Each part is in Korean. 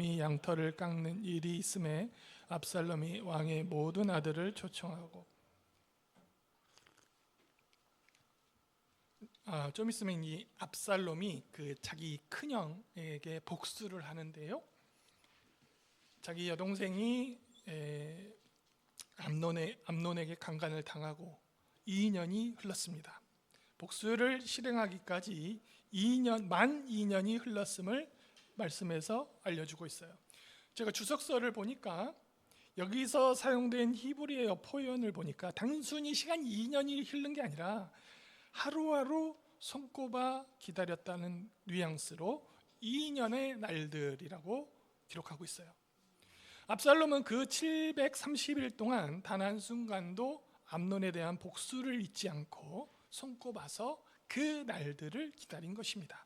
압살롬이 양털을 깎는 일이 있음에 압살롬이 왕의 모든 아들을 초청하고, 좀 있으면 이 압살롬이 그 자기 큰형에게 복수를 하는데요, 자기 여동생이 암논에게 강간을 당하고 2년이 흘렀습니다. 복수를 실행하기까지 만 2년이 흘렀음을 말씀에서 알려주고 있어요. 제가 주석서를 보니까 여기서 사용된 히브리어 표현을 보니까 단순히 시간 2년이 흐른 게 아니라 하루하루 손꼽아 기다렸다는 뉘앙스로 2년의 날들이라고 기록하고 있어요. 압살롬은 그 730일 동안 단 한순간도 암논에 대한 복수를 잊지 않고 손꼽아서 그 날들을 기다린 것입니다.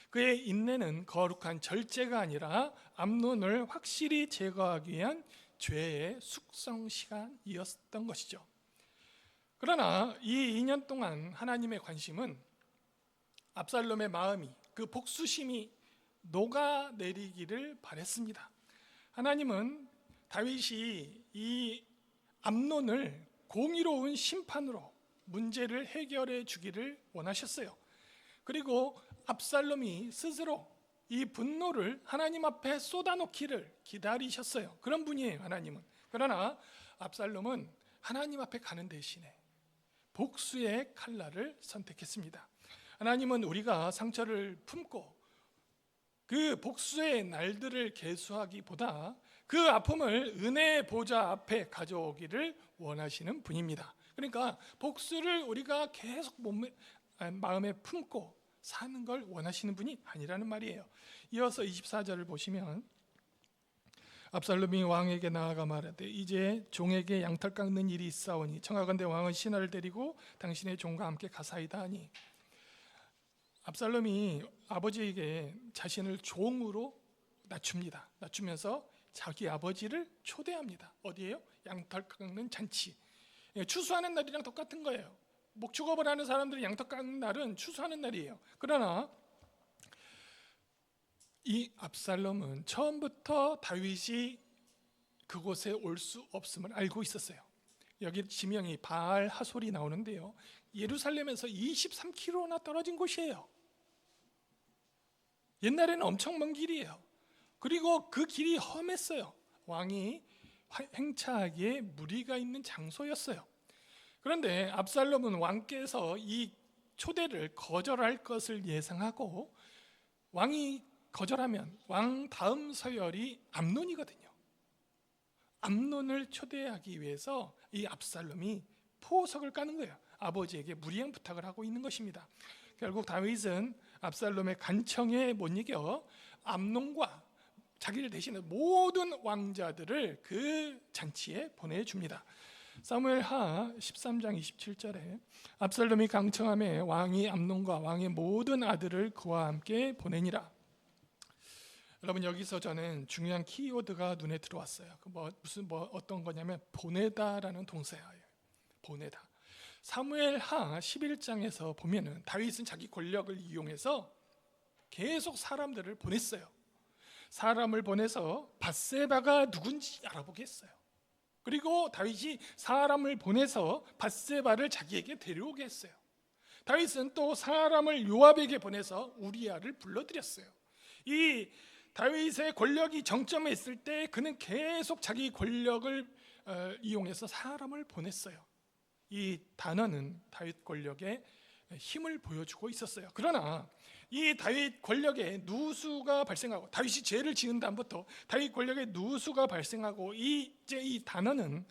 그의 인내는 거룩한 절제가 아니라 암논을 확실히 제거하기 위한 죄의 숙성 시간이었던 것이죠. 그러나 이 2년 동안 하나님의 관심은 압살롬의 마음이, 그 복수심이 녹아내리기를 바랬습니다. 하나님은 다윗이 이 암논을 공의로운 심판으로 문제를 해결해 주기를 원하셨어요. 그리고 압살롬이 스스로 이 분노를 하나님 앞에 쏟아놓기를 기다리셨어요. 그런 분이에요, 하나님은. 그러나 압살롬은 하나님 앞에 가는 대신에 복수의 칼날을 선택했습니다. 하나님은 우리가 상처를 품고 그 복수의 날들을 계수하기보다 그 아픔을 은혜의 보좌 앞에 가져오기를 원하시는 분입니다. 그러니까 복수를 우리가 계속 마음에 품고 사는 걸 원하시는 분이 아니라는 말이에요. 이어서 24절을 보시면 압살롬이 왕에게 나아가 말하되 이제 종에게 양털 깎는 일이 있사오니 청하건대 왕은 신하를 데리고 당신의 종과 함께 가사이다 하니, 압살롬이 아버지에게 자신을 종으로 낮춥니다. 낮추면서 자기 아버지를 초대합니다. 어디에요? 양털 깎는 잔치. 추수하는 날이랑 똑같은 거예요. 목축업을 하는 사람들이 양털 깎는 날은 추수하는 날이에요. 그러나 이 압살롬은 처음부터 다윗이 그곳에 올 수 없음을 알고 있었어요. 여기 지명이 바알 하솔이 나오는데요, 예루살렘에서 23km나 떨어진 곳이에요. 옛날에는 엄청 먼 길이에요. 그리고 그 길이 험했어요. 왕이 행차하기에 무리가 있는 장소였어요. 그런데 압살롬은 왕께서 이 초대를 거절할 것을 예상하고, 왕이 거절하면 왕 다음 서열이 암논이거든요. 암논을 초대하기 위해서 이 압살롬이 포석을 까는 거예요. 아버지에게 무리한 부탁을 하고 있는 것입니다. 결국 다윗은 압살롬의 간청에 못 이겨 암논과 자기를 대신해 모든 왕자들을 그 잔치에 보내줍니다. 사무엘하 13장 27절에 압살롬이 강청함에 왕이 암논과 왕의 모든 아들을 그와 함께 보내니라. 여러분, 여기서 저는 중요한 키워드가 눈에 들어왔어요. 어떤 거냐면 보내다라는 동사예요. 보내다. 사무엘하 11장에서 보면은 다윗은 자기 권력을 이용해서 계속 사람들을 보냈어요. 사람을 보내서 밧세바가 누군지 알아보게 했어요. 그리고 다윗이 사람을 보내서 밧세바를 자기에게 데려오게 했어요. 다윗은 또 사람을 요압에게 보내서 우리아를 불러들였어요. 이 다윗의 권력이 정점에 있을 때 그는 계속 자기 권력을 이용해서 사람을 보냈어요. 이 단어는 다윗 권력의 힘을 보여주고 있었어요. 그러나 이 다윗 권력에 누수가 발생하고, 다윗이 죄를 지은 다음부터 다윗 권력에 누수가 발생하고, 이제 이 단어는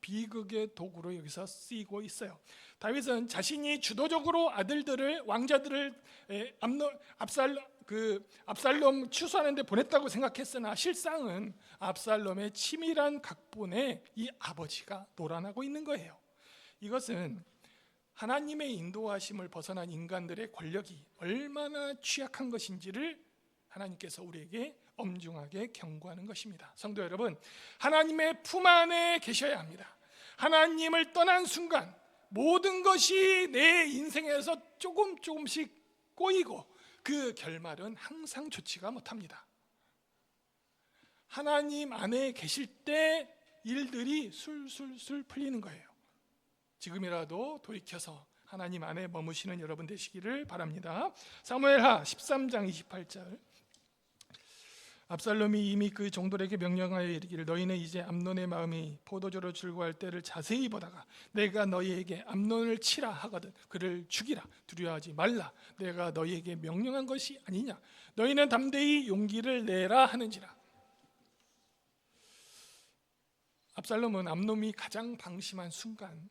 비극의 도구로 여기서 쓰이고 있어요. 다윗은 자신이 주도적으로 아들들을, 왕자들을 압살롬 추수하는 데 보냈다고 생각했으나 실상은 압살롬의 치밀한 각본에 이 아버지가 노란하고 있는 거예요. 이것은 하나님의 인도하심을 벗어난 인간들의 권력이 얼마나 취약한 것인지를 하나님께서 우리에게 엄중하게 경고하는 것입니다. 성도 여러분, 하나님의 품 안에 계셔야 합니다. 하나님을 떠난 순간 모든 것이 내 인생에서 조금씩 꼬이고 그 결말은 항상 좋지가 못합니다. 하나님 안에 계실 때 일들이 술술술 풀리는 거예요. 지금이라도 돌이켜서 하나님 안에 머무시는 여러분 되시기를 바랍니다. 사무엘하 13장 28절. 압살롬이 이미 그 종들에게 명령하여 이르기를 너희는 이제 암논의 마음이 포도주로 즐거워할 때를 자세히 보다가 내가 너희에게 암논을 치라 하거든 그를 죽이라 두려워하지 말라 내가 너희에게 명령한 것이 아니냐 너희는 담대히 용기를 내라 하는지라. 압살롬은 암논이 가장 방심한 순간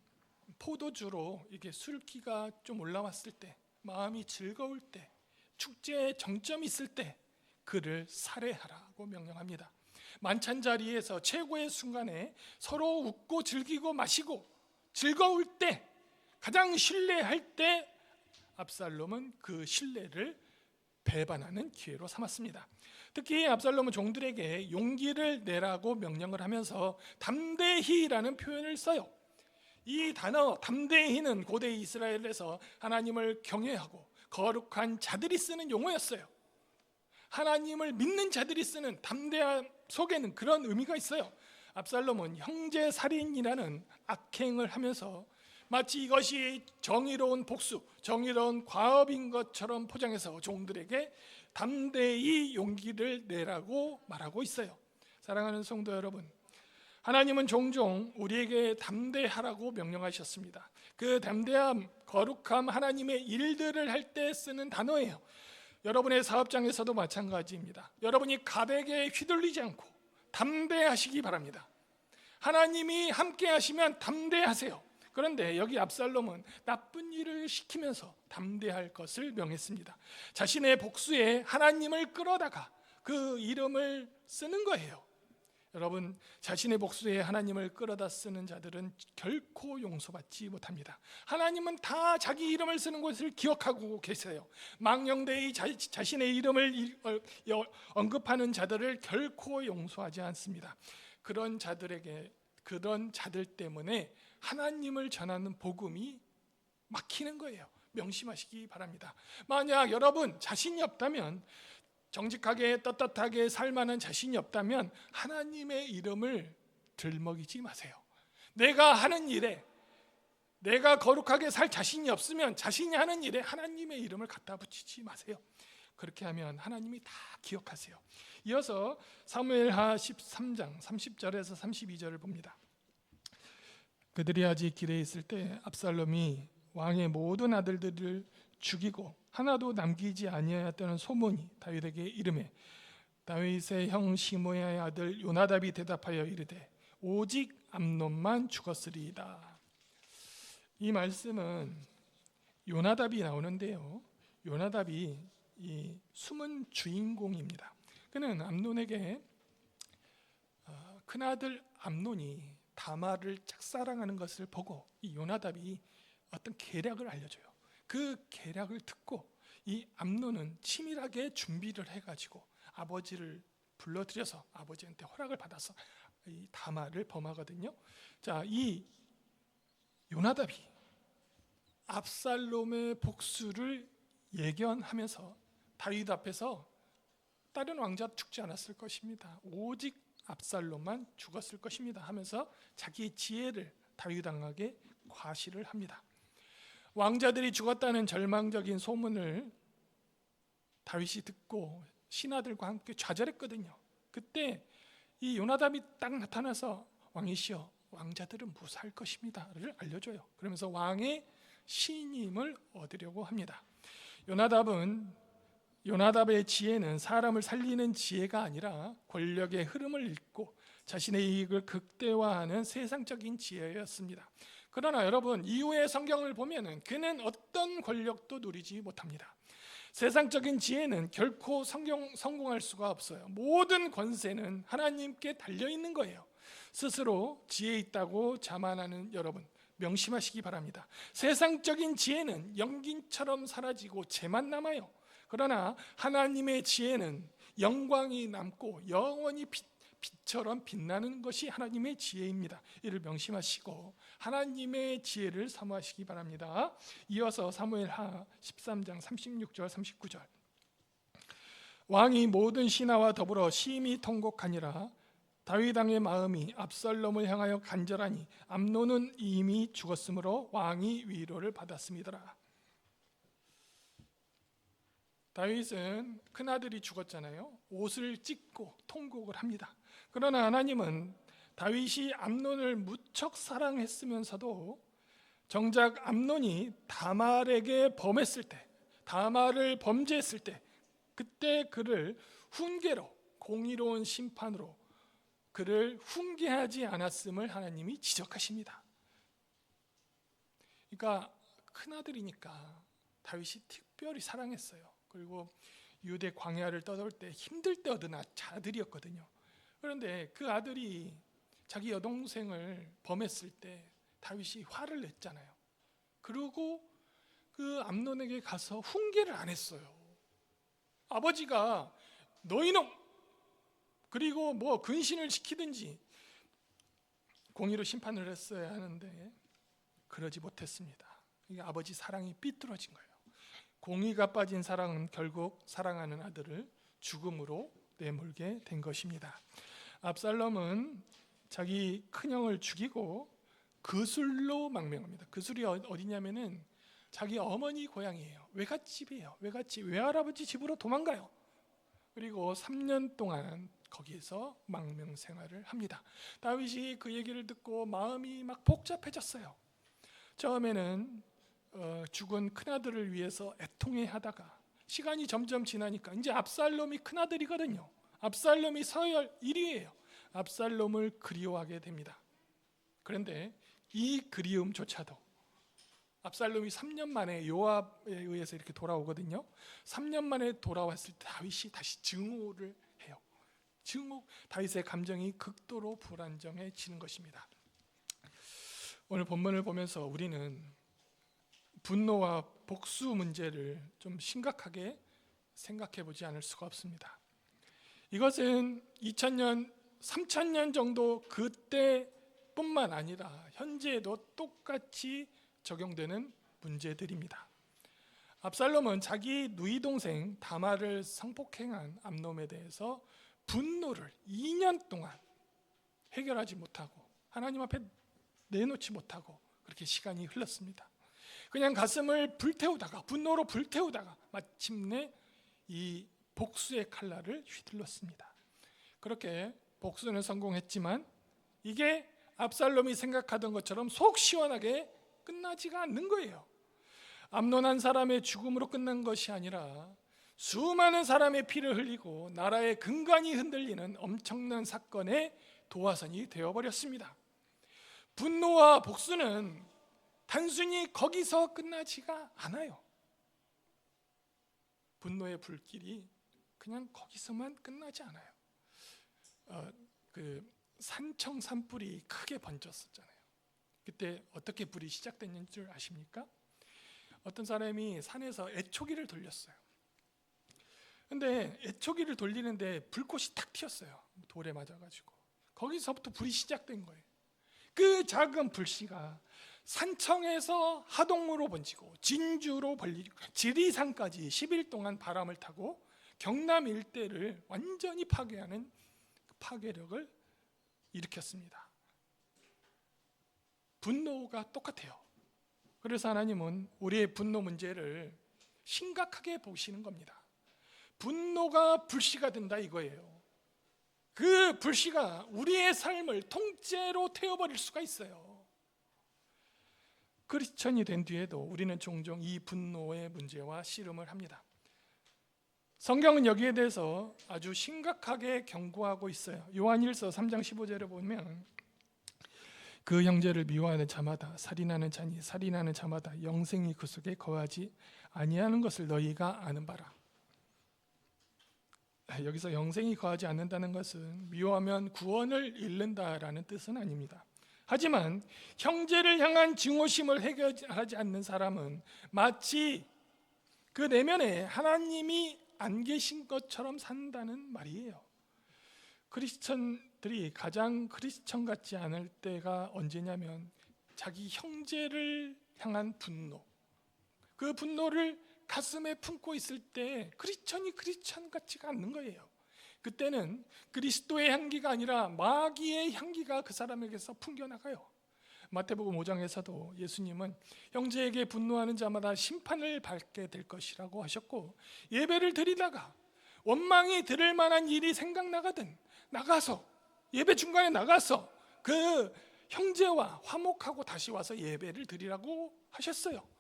포도주로 이게 술기가 좀 올라왔을 때 마음이 즐거울 때 축제의 정점이 있을 때 그를 살해하라고 명령합니다. 만찬 자리에서 최고의 순간에 서로 웃고 즐기고 마시고 즐거울 때 가장 신뢰할 때 압살롬은 그 신뢰를 배반하는 기회로 삼았습니다. 특히 압살롬은 종들에게 용기를 내라고 명령을 하면서 담대히라는 표현을 써요. 이 단어 담대히는 고대 이스라엘에서 하나님을 경외하고 거룩한 자들이 쓰는 용어였어요. 하나님을 믿는 자들이 쓰는 담대함 속에는 그런 의미가 있어요. 압살롬은 형제 살인이라는 악행을 하면서 마치 이것이 정의로운 복수, 정의로운 과업인 것처럼 포장해서 종들에게 담대히 용기를 내라고 말하고 있어요. 사랑하는 성도 여러분, 하나님은 종종 우리에게 담대하라고 명령하셨습니다. 그 담대함, 거룩함, 하나님의 일들을 할 때 쓰는 단어예요. 여러분의 사업장에서도 마찬가지입니다. 여러분이 갑에게 휘둘리지 않고 담대하시기 바랍니다. 하나님이 함께 하시면 담대하세요. 그런데 여기 압살롬은 나쁜 일을 시키면서 담대할 것을 명했습니다. 자신의 복수에 하나님을 끌어다가 그 이름을 쓰는 거예요. 여러분, 자신의 복수에 하나님을 끌어다 쓰는 자들은 결코 용서받지 못합니다. 하나님은 다 자기 이름을 쓰는 것을 기억하고 계세요. 망령되이 자신의 이름을 언급하는 자들을 결코 용서하지 않습니다. 그런 자들에게, 그런 자들 때문에 하나님을 전하는 복음이 막히는 거예요. 명심하시기 바랍니다. 만약 여러분 자신이 없다면, 정직하게 떳떳하게 살 만한 자신이 없다면 하나님의 이름을 들먹이지 마세요. 내가 하는 일에, 내가 거룩하게 살 자신이 없으면 자신이 하는 일에 하나님의 이름을 갖다 붙이지 마세요. 그렇게 하면 하나님이 다 기억하세요. 이어서 사무엘하 13장 30절에서 32절을 봅니다. 그들이 아직 길에 있을 때 압살롬이 왕의 모든 아들들을 죽이고 하나도 남기지 아니하였다는 소문이 다윗에게 이르매 다윗의 형 시므야의 아들 요나답이 대답하여 이르되 오직 암논만 죽었으리이다. 이 말씀은 요나답이 나오는데요, 요나답이 이 숨은 주인공입니다. 그는 암논에게 큰아들 암논이 다말을 짝사랑하는 것을 보고 이 요나답이 어떤 계략을 알려줘요. 그 계략을 듣고 이 암논은 치밀하게 준비를 해가지고 아버지를 불러들여서 아버지한테 허락을 받아서 이 다말을 범하거든요. 자, 이 요나답이 압살롬의 복수를 예견하면서 다윗 앞에서 다른 왕자 죽지 않았을 것입니다. 오직 압살롬만 죽었을 것입니다 하면서 자기의 지혜를 다윗 왕에게 과시를 합니다. 왕자들이 죽었다는 절망적인 소문을 다윗이 듣고 신하들과 함께 좌절했거든요. 그때 이 요나답이 딱 나타나서 왕이시여 왕자들은 무사할 것입니다를 알려줘요. 그러면서 왕의 신임을 얻으려고 합니다. 요나답의 지혜는 사람을 살리는 지혜가 아니라 권력의 흐름을 읽고 자신의 이익을 극대화하는 세상적인 지혜였습니다. 그러나 여러분, 이후의 성경을 보면은 그는 어떤 권력도 누리지 못합니다. 세상적인 지혜는 결코 성공할 수가 없어요. 모든 권세는 하나님께 달려 있는 거예요. 스스로 지혜 있다고 자만하는 여러분, 명심하시기 바랍니다. 세상적인 지혜는 연기처럼 사라지고 재만 남아요. 그러나 하나님의 지혜는 영광이 남고 영원히 빛처럼 빛나는 것이 하나님의 지혜입니다. 이를 명심하시고 하나님의 지혜를 사모하시기 바랍니다. 이어서 사무엘하 13장 36절 39절. 왕이 모든 신하와 더불어 심히 통곡하니라. 다윗 왕의 마음이 압살롬을 향하여 간절하니 암논은 이미 죽었으므로 왕이 위로를 받았음이더라. 다윗은 큰아들이 죽었잖아요. 옷을 찢고 통곡을 합니다. 그러나 하나님은 다윗이 암논을 무척 사랑했으면서도 정작 암논이 다말에게 범했을 때, 다말을 범죄했을 때, 그때 그를 훈계로, 공의로운 심판으로 그를 훈계하지 않았음을 하나님이 지적하십니다. 그러니까 큰아들이니까 다윗이 특별히 사랑했어요. 그리고 유대 광야를 떠돌 때 힘들 때 얻은 아들이었거든요. 그런데 그 아들이 자기 여동생을 범했을 때 다윗이 화를 냈잖아요. 그리고 그 암논에게 가서 훈계를 안 했어요. 아버지가 너희놈, 그리고 뭐 근신을 시키든지 공의로 심판을 했어야 하는데 그러지 못했습니다. 이게 아버지 사랑이 삐뚤어진 거예요. 공의가 빠진 사랑은 결국 사랑하는 아들을 죽음으로 내몰게 된 것입니다. 압살롬은 자기 큰형을 죽이고 그술로 망명합니다. 그술이 어디냐면은 자기 어머니 고향이에요. 외갓집이에요. 외할아버지 집으로 도망가요. 그리고 3년 동안 거기에서 망명 생활을 합니다. 다윗이 그 얘기를 듣고 마음이 막 복잡해졌어요. 처음에는 죽은 큰아들을 위해서 애통해하다가 시간이 점점 지나니까 이제 압살롬이 큰아들이거든요. 압살롬이 서열 1위예요. 압살롬을 그리워하게 됩니다. 그런데 이 그리움조차도 압살롬이 3년 만에 요압에 의해서 이렇게 돌아오거든요. 3년 만에 돌아왔을 때 다윗이 다시 증오를 해요. 다윗의 감정이 극도로 불안정해지는 것입니다. 오늘 본문을 보면서 우리는 분노와 복수 문제를 좀 심각하게 생각해 보지 않을 수가 없습니다. 이것은 2000년, 3000년 정도 그때뿐만 아니라 현재에도 똑같이 적용되는 문제들입니다. 압살롬은 자기 누이 동생 다말을 성폭행한 암논에 대해서 분노를 2년 동안 해결하지 못하고 하나님 앞에 내놓지 못하고 그렇게 시간이 흘렀습니다. 그냥 가슴을 불태우다가 분노로 불태우다가 마침내 이 복수의 칼날을 휘둘렀습니다. 그렇게 복수는 성공했지만 이게 압살롬이 생각하던 것처럼 속 시원하게 끝나지가 않는 거예요. 암논 한 사람의 죽음으로 끝난 것이 아니라 수많은 사람의 피를 흘리고 나라의 근간이 흔들리는 엄청난 사건의 도화선이 되어버렸습니다. 분노와 복수는 단순히 거기서 끝나지가 않아요. 분노의 불길이 그냥 거기서만 끝나지 않아요. 그 산청 산불이 크게 번졌었잖아요. 그때 어떻게 불이 시작됐는 줄 아십니까? 어떤 사람이 산에서 애초기를 돌렸어요. 근데 애초기를 돌리는데 불꽃이 탁 튀었어요. 돌에 맞아가지고. 거기서부터 불이 시작된 거예요. 그 작은 불씨가 산청에서 하동으로 번지고 진주로 벌리고 지리산까지 10일 동안 바람을 타고 경남 일대를 완전히 파괴하는 파괴력을 일으켰습니다. 분노가 똑같아요. 그래서 하나님은 우리의 분노 문제를 심각하게 보시는 겁니다. 분노가 불씨가 된다 이거예요. 그 불씨가 우리의 삶을 통째로 태워버릴 수가 있어요. 크리스천이 된 뒤에도 우리는 종종 이 분노의 문제와 씨름을 합니다. 성경은 여기에 대해서 아주 심각하게 경고하고 있어요. 요한일서 3장 15절에 보면 그 형제를 미워하는 자마다 살인하는 자니 살인하는 자마다 영생이 그 속에 거하지 아니하는 것을 너희가 아는 바라. 여기서 영생이 거하지 않는다는 것은 미워하면 구원을 잃는다라는 뜻은 아닙니다. 하지만 형제를 향한 증오심을 해결하지 않는 사람은 마치 그 내면에 하나님이 안 계신 것처럼 산다는 말이에요. 크리스천들이 가장 크리스천 같지 않을 때가 언제냐면 자기 형제를 향한 분노, 그 분노를 가슴에 품고 있을 때 크리스천이 크리스천 같지가 않는 거예요. 그때는 그리스도의 향기가 아니라 마귀의 향기가 그 사람에게서 풍겨나가요. 마태복음 5장에서도 예수님은 형제에게 분노하는 자마다 심판을 받게 될 것이라고 하셨고, 예배를 드리다가 원망이 들을 만한 일이 생각나거든 나가서, 예배 중간에 나가서 그 형제와 화목하고 다시 와서 예배를 드리라고 하셨어요.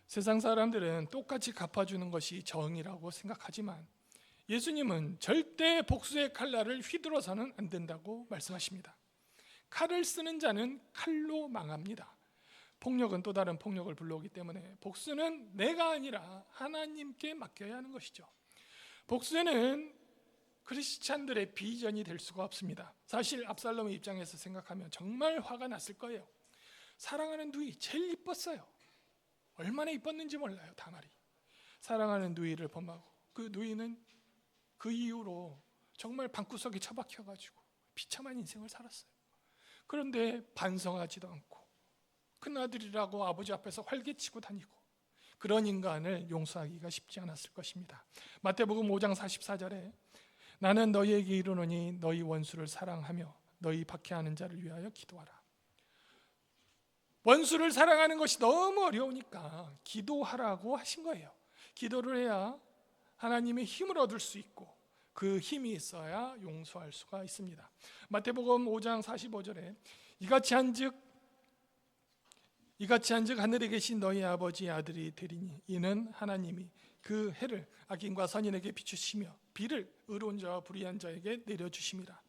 세상 사람들은 똑같이 갚아주는 것이 정의라고 생각하지만 예수님은 절대 복수의 칼날을 휘둘러서는 안 된다고 말씀하십니다. 칼을 쓰는 자는 칼로 망합니다. 폭력은 또 다른 폭력을 불러오기 때문에 복수는 내가 아니라 하나님께 맡겨야 하는 것이죠. 복수는 크리스찬들의 비전이 될 수가 없습니다. 사실 압살롬의 입장에서 생각하면 정말 화가 났을 거예요. 사랑하는 누이 제일 이뻤어요. 얼마나 이뻤는지 몰라요. 다말이 사랑하는 누이를 범하고, 그 누이는 그 이후로 정말 방구석에 처박혀가지고 비참한 인생을 살았어요. 그런데 반성하지도 않고 큰아들이라고 아버지 앞에서 활개치고 다니고, 그런 인간을 용서하기가 쉽지 않았을 것입니다. 마태복음 5장 44절에 나는 너희에게 이르노니 너희 원수를 사랑하며 너희 박해하는 자를 위하여 기도하라. 원수를 사랑하는 것이 너무 어려우니까 기도하라고 하신 거예요. 기도를 해야 하나님의 힘을 얻을 수 있고 그 힘이 있어야 용서할 수가 있습니다. 마태복음 5장 45절에 이같이 한즉 하늘에 계신 너희 아버지의 아들이 되리니 이는 하나님이 그 해를 악인과 선인에게 비추시며 비를 의로운 자와 불의한 자에게 내려주심이라.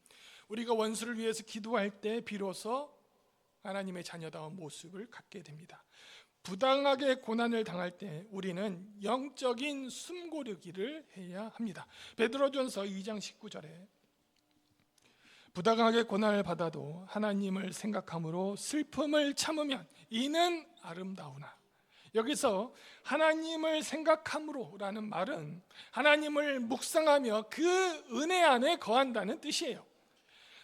우리가 원수를 위해서 기도할 때 비로소 하나님의 자녀다운 모습을 갖게 됩니다. 부당하게 고난을 당할 때 우리는 영적인 숨고르기를 해야 합니다. 베드로전서 2장 19절에 부당하게 고난을 받아도 하나님을 생각함으로 슬픔을 참으면 이는 아름다우나. 여기서 하나님을 생각함으로라는 말은 하나님을 묵상하며 그 은혜 안에 거한다는 뜻이에요.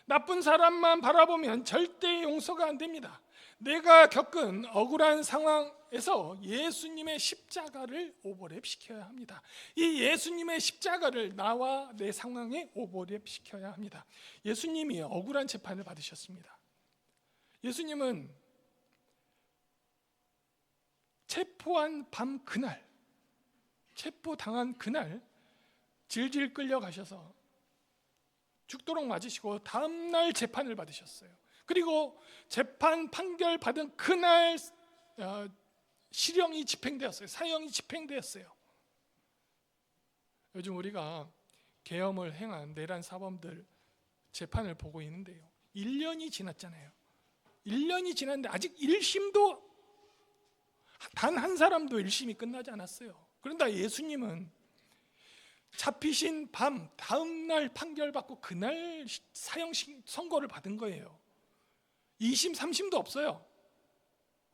나쁜 사람만 바라보면 절대 용서가 안 됩니다. 내가 겪은 억울한 상황에서 예수님의 십자가를 오버랩 시켜야 합니다. 이 예수님의 십자가를 나와 내 상황에 오버랩 시켜야 합니다. 예수님이 억울한 재판을 받으셨습니다. 예수님은 체포당한 그날 질질 끌려가셔서 죽도록 맞으시고 다음날 재판을 받으셨어요. 그리고 재판 판결 받은 그날 실형이 집행되었어요. 사형이 집행되었어요. 요즘 우리가 계엄을 행한 내란 사범들 재판을 보고 있는데요, 1년이 지났잖아요. 1년이 지났는데 아직 1심도 단 한 사람도 1심이 끝나지 않았어요. 그런데 예수님은 잡히신 밤 다음날 판결받고 그날 사형 선고를 받은 거예요. 2심 3심도 없어요.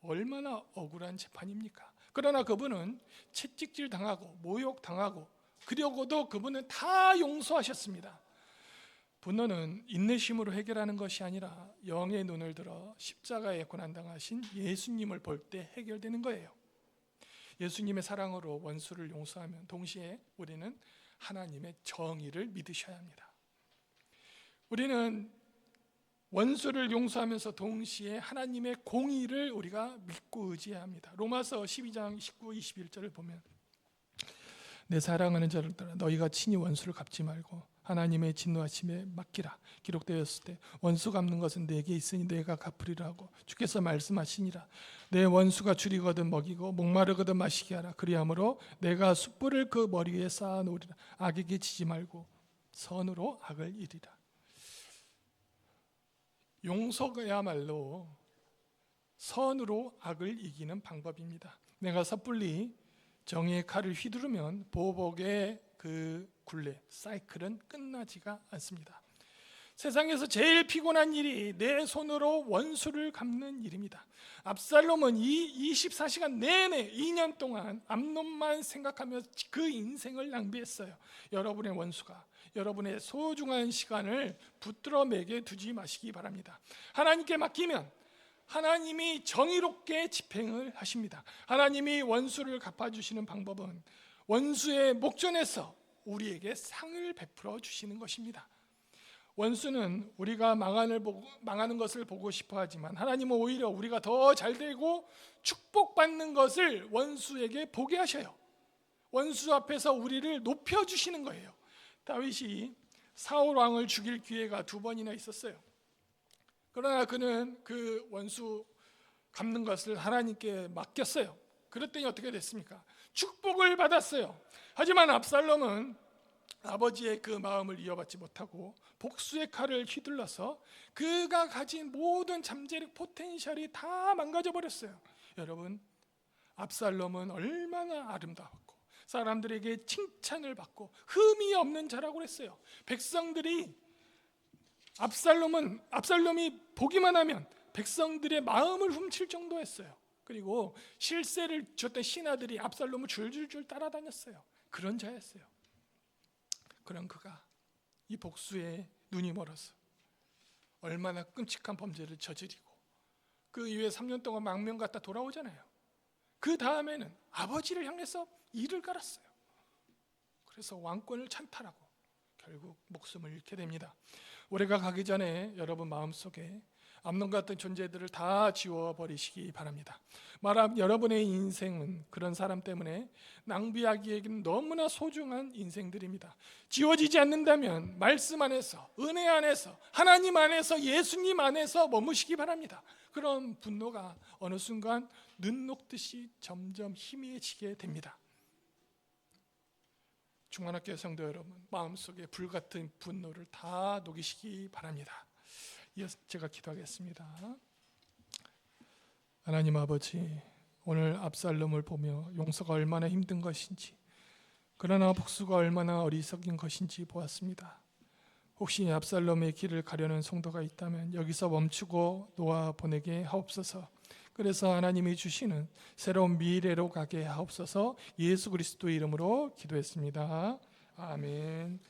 얼마나 억울한 재판입니까? 그러나 그분은 채찍질 당하고 모욕 당하고, 그러고도 그분은 다 용서하셨습니다. 분노는 인내심으로 해결하는 것이 아니라 영의 눈을 들어 십자가에 고난당하신 예수님을 볼 때 해결되는 거예요. 예수님의 사랑으로 원수를 용서하면 동시에 우리는 하나님의 정의를 믿으셔야 합니다. 우리는 원수를 용서하면서 동시에 하나님의 공의를 우리가 믿고 의지해야 합니다. 로마서 12장 19, 21절을 보면 내 사랑하는 자를 따라 너희가 친히 원수를 갚지 말고 하나님의 진노하심에 맡기라. 기록되었을 때 원수 갚는 것은 내게 있으니 내가 갚으리라 하고 주께서 말씀하시니라. 내 원수가 줄이거든 먹이고 목마르거든 마시게 하라. 그리함으로 내가 숯불을 그 머리 위에 쌓아 놓으리라. 악에게 지지 말고 선으로 악을 이리라. 용서야말로 선으로 악을 이기는 방법입니다. 내가 섣불리 정의의 칼을 휘두르면 보복의 그 굴레, 사이클은 끝나지가 않습니다. 세상에서 제일 피곤한 일이 내 손으로 원수를 갚는 일입니다. 압살롬은 이 24시간 내내 2년 동안 암논만 생각하며 그 인생을 낭비했어요. 여러분의 원수가 여러분의 소중한 시간을 붙들어 매게 두지 마시기 바랍니다. 하나님께 맡기면 하나님이 정의롭게 집행을 하십니다. 하나님이 원수를 갚아주시는 방법은 원수의 목전에서 우리에게 상을 베풀어 주시는 것입니다. 원수는 우리가 망하는 것을 보고 싶어 하지만 하나님은 오히려 우리가 더 잘되고 축복받는 것을 원수에게 보게 하셔요. 원수 앞에서 우리를 높여주시는 거예요. 다윗이 사울 왕을 죽일 기회가 2번이나 있었어요. 그러나 그는 그 원수 갚는 것을 하나님께 맡겼어요. 그랬더니 어떻게 됐습니까? 축복을 받았어요. 하지만 압살롬은 아버지의 그 마음을 이어받지 못하고 복수의 칼을 휘둘러서 그가 가진 모든 잠재력 포텐셜이 다 망가져 버렸어요. 여러분, 압살롬은 얼마나 아름다웠고 사람들에게 칭찬을 받고 흠이 없는 자라고 했어요. 백성들이 압살롬이 보기만 하면 백성들의 마음을 훔칠 정도였어요. 그리고 실세를 줬던 신하들이 압살롬을 줄줄줄 따라다녔어요. 그런 자였어요. 그런 그가 이 복수에 눈이 멀어서 얼마나 끔찍한 범죄를 저지르고 그 이후에 3년 동안 망명 갔다 돌아오잖아요. 그 다음에는 아버지를 향해서 이를 갈았어요. 그래서 왕권을 찬탈하고 결국 목숨을 잃게 됩니다. 올해가 가기 전에 여러분 마음속에 암논 같은 존재들을 다 지워버리시기 바랍니다. 말하면 여러분의 인생은 그런 사람 때문에 낭비하기에는 너무나 소중한 인생들입니다. 지워지지 않는다면 말씀 안에서, 은혜 안에서, 하나님 안에서, 예수님 안에서 머무시기 바랍니다. 그런 분노가 어느 순간 눈 녹듯이 점점 희미해지게 됩니다. 중환학교 성도 여러분, 마음속에 불같은 분노를 다 녹이시기 바랍니다. 이어서 제가 기도하겠습니다. 하나님 아버지, 오늘 압살롬을 보며 용서가 얼마나 힘든 것인지, 그러나 복수가 얼마나 어리석인 것인지 보았습니다. 혹시 압살롬의 길을 가려는 성도가 있다면 여기서 멈추고 놓아보내게 하옵소서. 그래서 하나님이 주시는 새로운 미래로 가게 하옵소서. 예수 그리스도의 이름으로 기도했습니다. 아멘.